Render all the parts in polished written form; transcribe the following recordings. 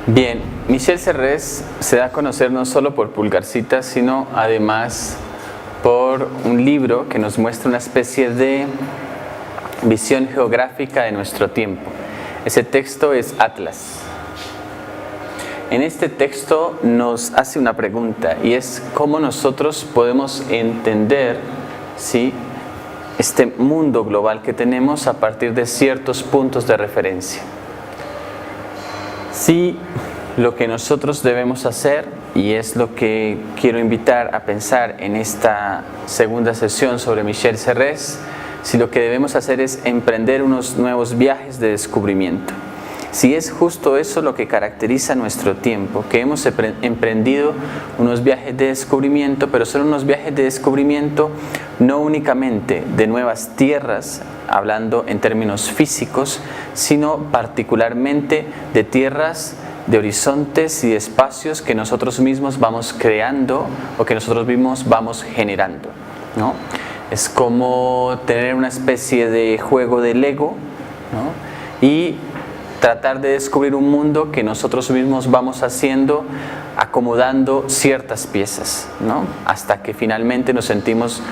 Bien, Michel Serres se da a conocer no solo por Pulgarcita, sino además por un libro que nos muestra una especie de visión geográfica de nuestro tiempo. Ese texto es Atlas. En este texto nos hace una pregunta y es cómo nosotros podemos entender, ¿sí?, este mundo global que tenemos a partir de ciertos puntos de referencia. Si lo que nosotros debemos hacer, y es lo que quiero invitar a pensar en esta segunda sesión sobre Michel Serres, si lo que debemos hacer es emprender unos nuevos viajes de descubrimiento. Si es justo eso lo que caracteriza nuestro tiempo, que hemos emprendido unos viajes de descubrimiento, pero son unos viajes de descubrimiento no únicamente de nuevas tierras, hablando en términos físicos, sino particularmente de tierras, de horizontes y de espacios que nosotros mismos vamos creando o que nosotros mismos vamos generando, ¿no? Es como tener una especie de juego de Lego, ¿no?, y tratar de descubrir un mundo que nosotros mismos vamos haciendo, acomodando ciertas piezas, ¿no?, hasta que finalmente nos sentimos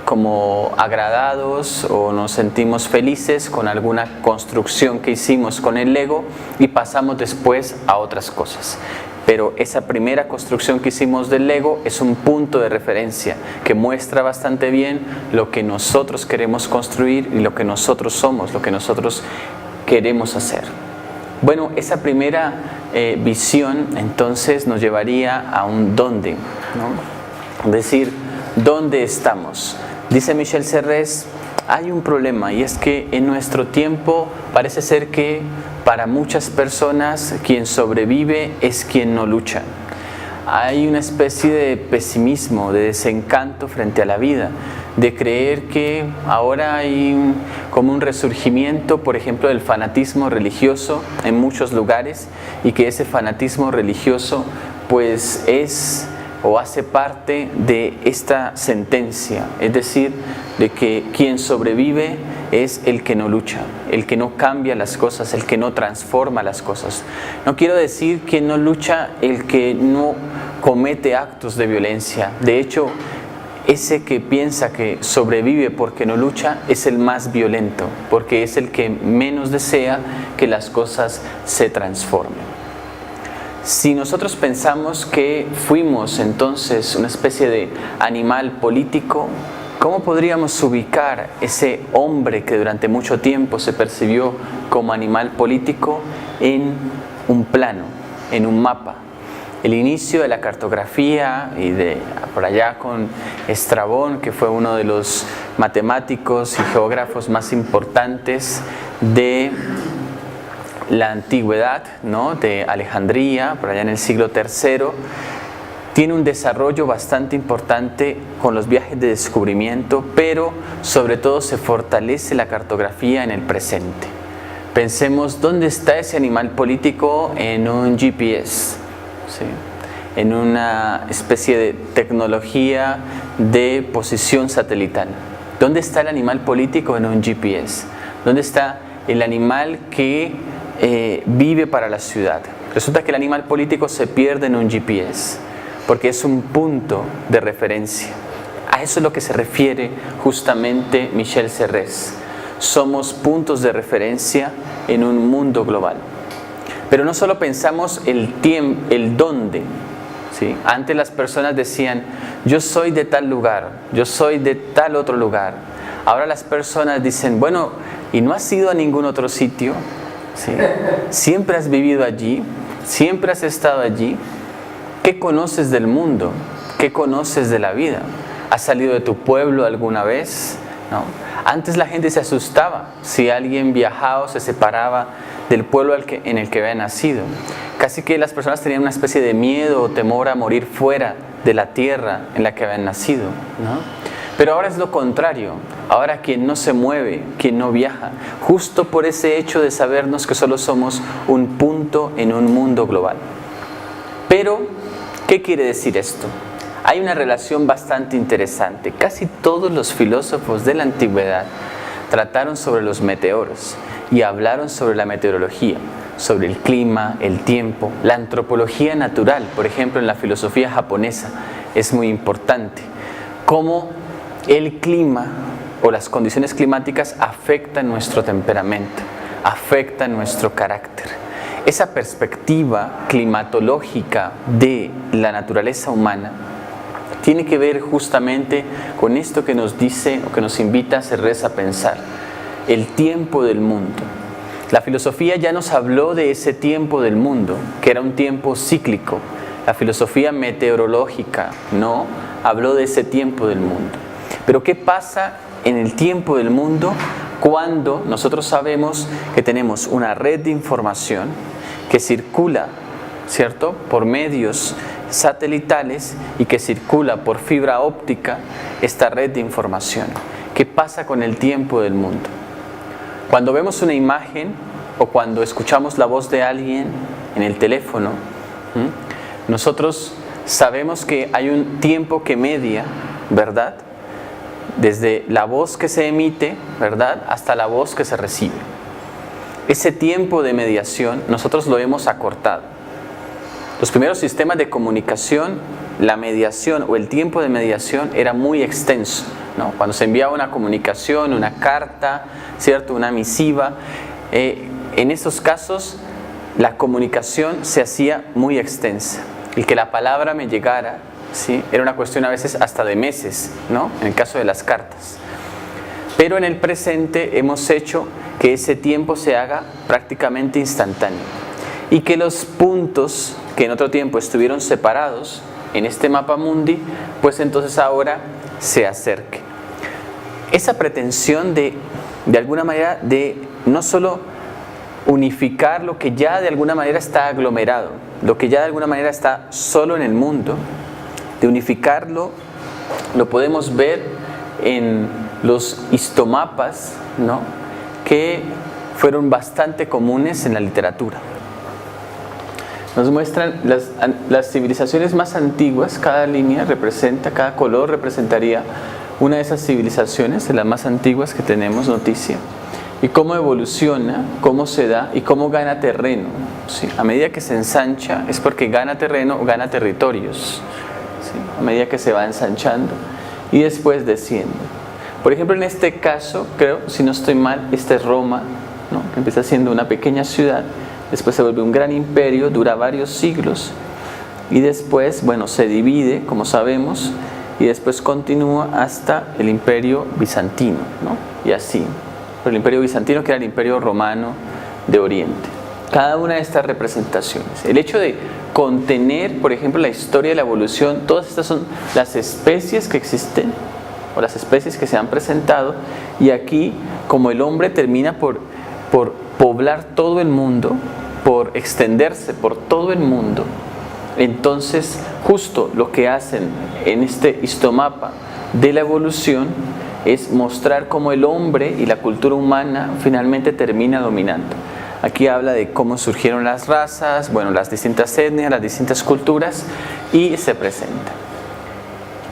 como agradados o nos sentimos felices con alguna construcción que hicimos con el Lego y pasamos después a otras cosas. Pero esa primera construcción que hicimos del Lego es un punto de referencia que muestra bastante bien lo que nosotros queremos construir y lo que nosotros somos, lo que nosotros queremos hacer. Bueno, esa primera visión entonces nos llevaría a un dónde, ¿no? Es decir, ¿dónde estamos? Dice Michel Serres, hay un problema y es que en nuestro tiempo parece ser que para muchas personas quien sobrevive es quien no lucha. Hay una especie de pesimismo, de desencanto frente a la vida, de creer que ahora hay como un resurgimiento, por ejemplo, del fanatismo religioso en muchos lugares y que ese fanatismo religioso pues es o hace parte de esta sentencia, es decir, de que quien sobrevive es el que no lucha, el que no cambia las cosas, el que no transforma las cosas. No quiero decir quien no lucha, el que no comete actos de violencia. De hecho, ese que piensa que sobrevive porque no lucha es el más violento, porque es el que menos desea que las cosas se transformen. Si nosotros pensamos que fuimos entonces una especie de animal político, ¿cómo podríamos ubicar ese hombre que durante mucho tiempo se percibió como animal político en un plano, en un mapa? El inicio de la cartografía y de por allá con Estrabón, que fue uno de los matemáticos y geógrafos más importantes de la antigüedad, ¿no?, de Alejandría, por allá en el siglo III, tiene un desarrollo bastante importante con los viajes de descubrimiento, pero sobre todo se fortalece la cartografía en el presente. Pensemos, ¿dónde está ese animal político? En un GPS, ¿sí?, en una especie de tecnología de posición satelital. ¿Dónde está el animal político? En un GPS. ¿Dónde está el animal que vive para la ciudad? Resulta que el animal político se pierde en un GPS, porque es un punto de referencia. A eso es lo que se refiere justamente Michel Serres. Somos puntos de referencia en un mundo global. Pero no solo pensamos el tiempo, el dónde, ¿sí? Antes las personas decían, yo soy de tal lugar, yo soy de tal otro lugar. Ahora las personas dicen, bueno, ¿y no has ido a ningún otro sitio? ¿Sí? Siempre has vivido allí, siempre has estado allí. ¿Qué conoces del mundo? ¿Qué conoces de la vida? ¿Has salido de tu pueblo alguna vez? ¿No? Antes la gente se asustaba si alguien viajaba o se separaba del pueblo en el que había nacido. Casi que las personas tenían una especie de miedo o temor a morir fuera de la tierra en la que habían nacido, ¿no? Pero ahora es lo contrario. Ahora quien no se mueve, quien no viaja, justo por ese hecho de sabernos que solo somos un punto en un mundo global. Pero, ¿qué quiere decir esto? Hay una relación bastante interesante. Casi todos los filósofos de la antigüedad trataron sobre los meteoros y hablaron sobre la meteorología. sobre el clima, el tiempo, la antropología natural, por ejemplo en la filosofía japonesa es muy importante, cómo el clima o las condiciones climáticas afectan nuestro temperamento, afectan nuestro carácter. Esa perspectiva climatológica de la naturaleza humana tiene que ver justamente con esto que nos dice o que nos invita a Serres a pensar, el tiempo del mundo. La filosofía ya nos habló de ese tiempo del mundo, que era un tiempo cíclico. La filosofía meteorológica no habló de ese tiempo del mundo. Pero ¿qué pasa en el tiempo del mundo cuando nosotros sabemos que tenemos una red de información que circula, ¿cierto?, por medios satelitales y que circula por fibra óptica esta red de información? ¿Qué pasa con el tiempo del mundo? Cuando vemos una imagen o cuando escuchamos la voz de alguien en el teléfono, nosotros sabemos que hay un tiempo que media, ¿verdad?, desde la voz que se emite, ¿verdad?, hasta la voz que se recibe. Ese tiempo de mediación nosotros lo hemos acortado. Los primeros sistemas de comunicación, la mediación o el tiempo de mediación era muy extenso, ¿no? Cuando se enviaba una comunicación, una carta, ¿cierto?, una misiva, en estos casos la comunicación se hacía muy extensa. El que la palabra me llegara, ¿sí?, era una cuestión a veces hasta de meses, ¿no?, en el caso de las cartas. Pero en el presente hemos hecho que ese tiempo se haga prácticamente instantáneo y que los puntos que en otro tiempo estuvieron separados en este mapa mundi, pues entonces ahora se acerque. Esa pretensión de alguna manera de no solo unificar lo que ya de alguna manera está aglomerado, lo que ya de alguna manera está solo en el mundo, de unificarlo, lo podemos ver en los histomapas, ¿no?, que fueron bastante comunes en la literatura. Nos muestran las civilizaciones más antiguas, cada línea representa, cada color representaría una de esas civilizaciones, de las más antiguas que tenemos noticia, y cómo evoluciona, cómo se da y cómo gana terreno, ¿sí? A medida que se ensancha es porque gana terreno o gana territorios, ¿sí?, a medida que se va ensanchando y después desciende. Por ejemplo, en este caso, creo, si no estoy mal, esta es Roma, ¿no?, que empieza siendo una pequeña ciudad, después se vuelve un gran imperio, dura varios siglos y después, bueno, se divide, como sabemos, y después continúa hasta el imperio bizantino, ¿no?, y así. Pero el imperio bizantino, que era el imperio romano de Oriente. Cada una de estas representaciones. El hecho de contener, por ejemplo, la historia de la evolución, todas estas son las especies que existen, o las especies que se han presentado, y aquí, como el hombre termina por poblar todo el mundo, por extenderse por todo el mundo, entonces justo lo que hacen en este histomapa de la evolución es mostrar cómo el hombre y la cultura humana finalmente termina dominando. Aquí habla de cómo surgieron las razas, bueno, las distintas etnias, las distintas culturas, y se presenta.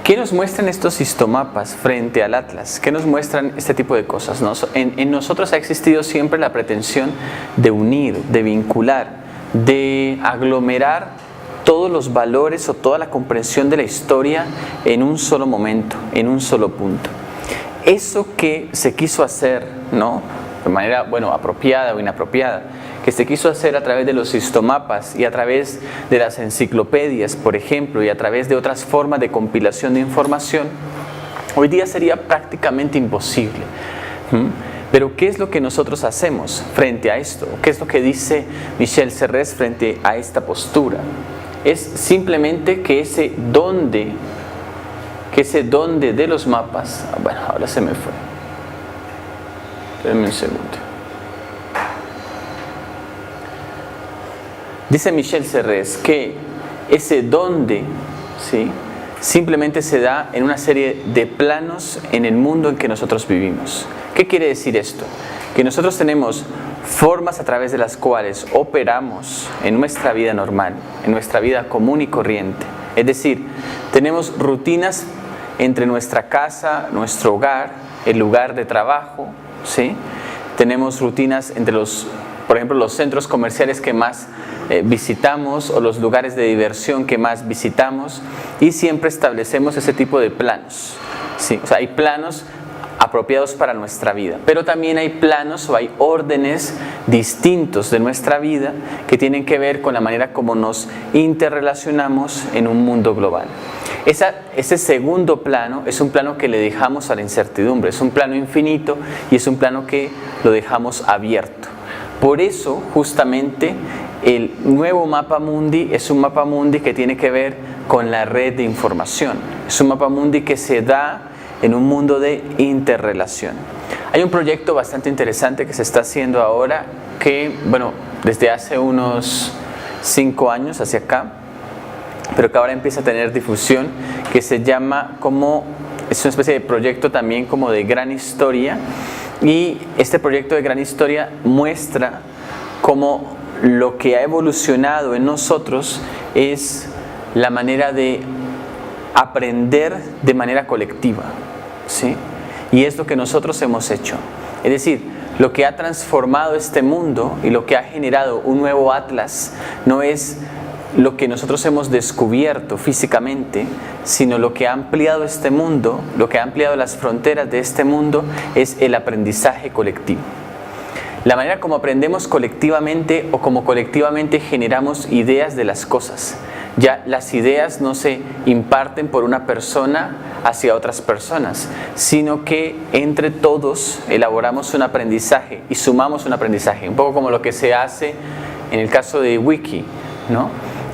¿Qué nos muestran estos histomapas frente al Atlas? ¿Qué nos muestran este tipo de cosas? En nosotros ha existido siempre la pretensión de unir, de vincular, de aglomerar todos los valores o toda la comprensión de la historia en un solo momento, en un solo punto. Eso que se quiso hacer, ¿no?, de manera, bueno, apropiada o inapropiada, que se quiso hacer a través de los histomapas y a través de las enciclopedias, por ejemplo, y a través de otras formas de compilación de información, hoy día sería prácticamente imposible. Pero ¿qué es lo que nosotros hacemos frente a esto? ¿Qué es lo que dice Michel Serres frente a esta postura? Es simplemente que ese dónde de los mapas, bueno, ahora se me fue. Espérenme un segundo. Dice Michel Serres que ese dónde, ¿sí?, simplemente se da en una serie de planos en el mundo en que nosotros vivimos. ¿Qué quiere decir esto? Que nosotros tenemos formas a través de las cuales operamos en nuestra vida normal, en nuestra vida común y corriente. Es decir, tenemos rutinas entre nuestra casa, nuestro hogar, el lugar de trabajo, ¿sí? Tenemos rutinas entre por ejemplo, ejemplo, los centros comerciales que más visitamos o los lugares de diversión que más visitamos, y siempre establecemos ese tipo de planos, ¿sí? O sea, hay planos apropiados para nuestra vida, pero también hay planos o hay órdenes distintos de nuestra vida que tienen que ver con la manera como nos interrelacionamos en un mundo global. Ese segundo plano es un plano que le dejamos a la incertidumbre, es un plano infinito y es un plano que lo dejamos abierto. Por eso, justamente, el nuevo mapa mundi es un mapa mundi que tiene que ver con la red de información. Es un mapa mundi que se da en un mundo de interrelación. Hay un proyecto bastante interesante que se está haciendo ahora que, bueno, desde hace unos 5 años hacia acá, pero que ahora empieza a tener difusión, que se llama es una especie de proyecto también como de gran historia, y este proyecto de gran historia muestra cómo lo que ha evolucionado en nosotros es la manera de aprender de manera colectiva, ¿sí? Y es lo que nosotros hemos hecho. Es decir, lo que ha transformado este mundo y lo que ha generado un nuevo atlas no es lo que nosotros hemos descubierto físicamente, sino lo que ha ampliado este mundo, lo que ha ampliado las fronteras de este mundo es el aprendizaje colectivo. La manera como aprendemos colectivamente o como colectivamente generamos ideas de las cosas. Ya las ideas no se imparten por una persona hacia otras personas, sino que entre todos elaboramos un aprendizaje y sumamos un aprendizaje. Un poco como lo que se hace en el caso de Wiki, ¿no?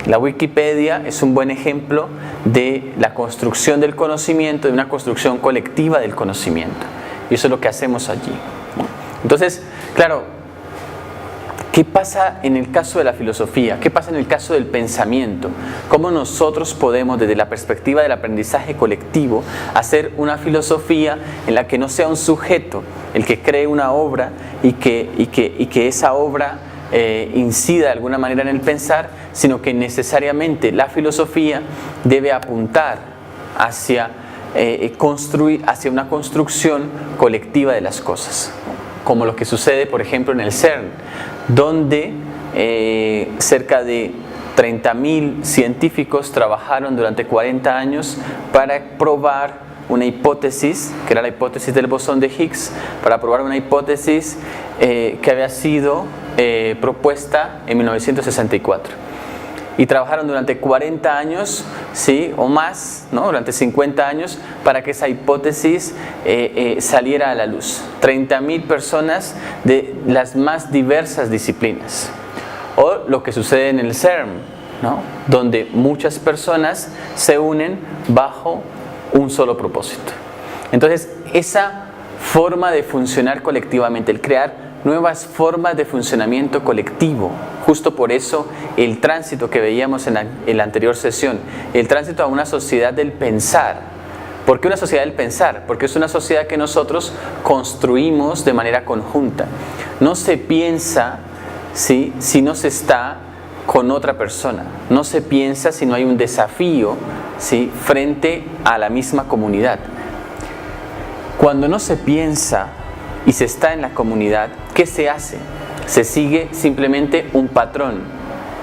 La Wikipedia es un buen ejemplo de la construcción del conocimiento, de una construcción colectiva del conocimiento. Y eso es lo que hacemos allí, ¿no? Entonces, claro, ¿qué pasa en el caso de la filosofía? ¿Qué pasa en el caso del pensamiento? ¿Cómo nosotros podemos, desde la perspectiva del aprendizaje colectivo, hacer una filosofía en la que no sea un sujeto el que cree una obra y que esa obra incida de alguna manera en el pensar, sino que necesariamente la filosofía debe apuntar hacia hacia una construcción colectiva de las cosas, como lo que sucede, por ejemplo, en el CERN, donde cerca de 30.000 científicos trabajaron durante 40 años para probar una hipótesis, que era la hipótesis del bosón de Higgs, para probar una hipótesis que había sido propuesta en 1964. Y trabajaron durante 40 años, ¿sí? O más, ¿no? Durante 50 años, para que esa hipótesis saliera a la luz. 30.000 personas de las más diversas disciplinas. O lo que sucede en el CERN, ¿no? Donde muchas personas se unen bajo un solo propósito. Entonces, esa forma de funcionar colectivamente, el crear nuevas formas de funcionamiento colectivo, justo por eso el tránsito que veíamos en la anterior sesión, el tránsito a una sociedad del pensar. ¿Por qué una sociedad del pensar? Porque es una sociedad que nosotros construimos de manera conjunta. No se piensa, ¿sí?, si no se está con otra persona. No se piensa si no hay un desafío, ¿sí?, frente a la misma comunidad. Cuando no se piensa y se está en la comunidad, ¿qué se hace? Se sigue simplemente un patrón.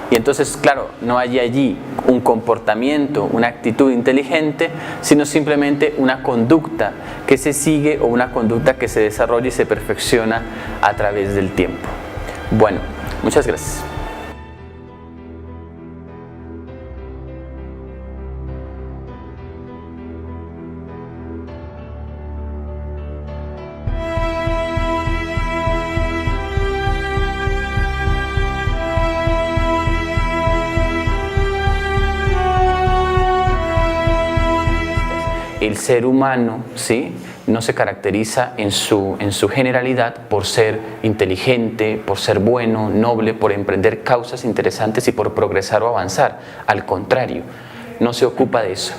Y entonces, claro, no hay allí un comportamiento, una actitud inteligente, sino simplemente una conducta que se sigue o una conducta que se desarrolla y se perfecciona a través del tiempo. Bueno, muchas gracias. El ser humano, ¿sí?, no se caracteriza en su generalidad por ser inteligente, por ser bueno, noble, por emprender causas interesantes y por progresar o avanzar. Al contrario, no se ocupa de eso.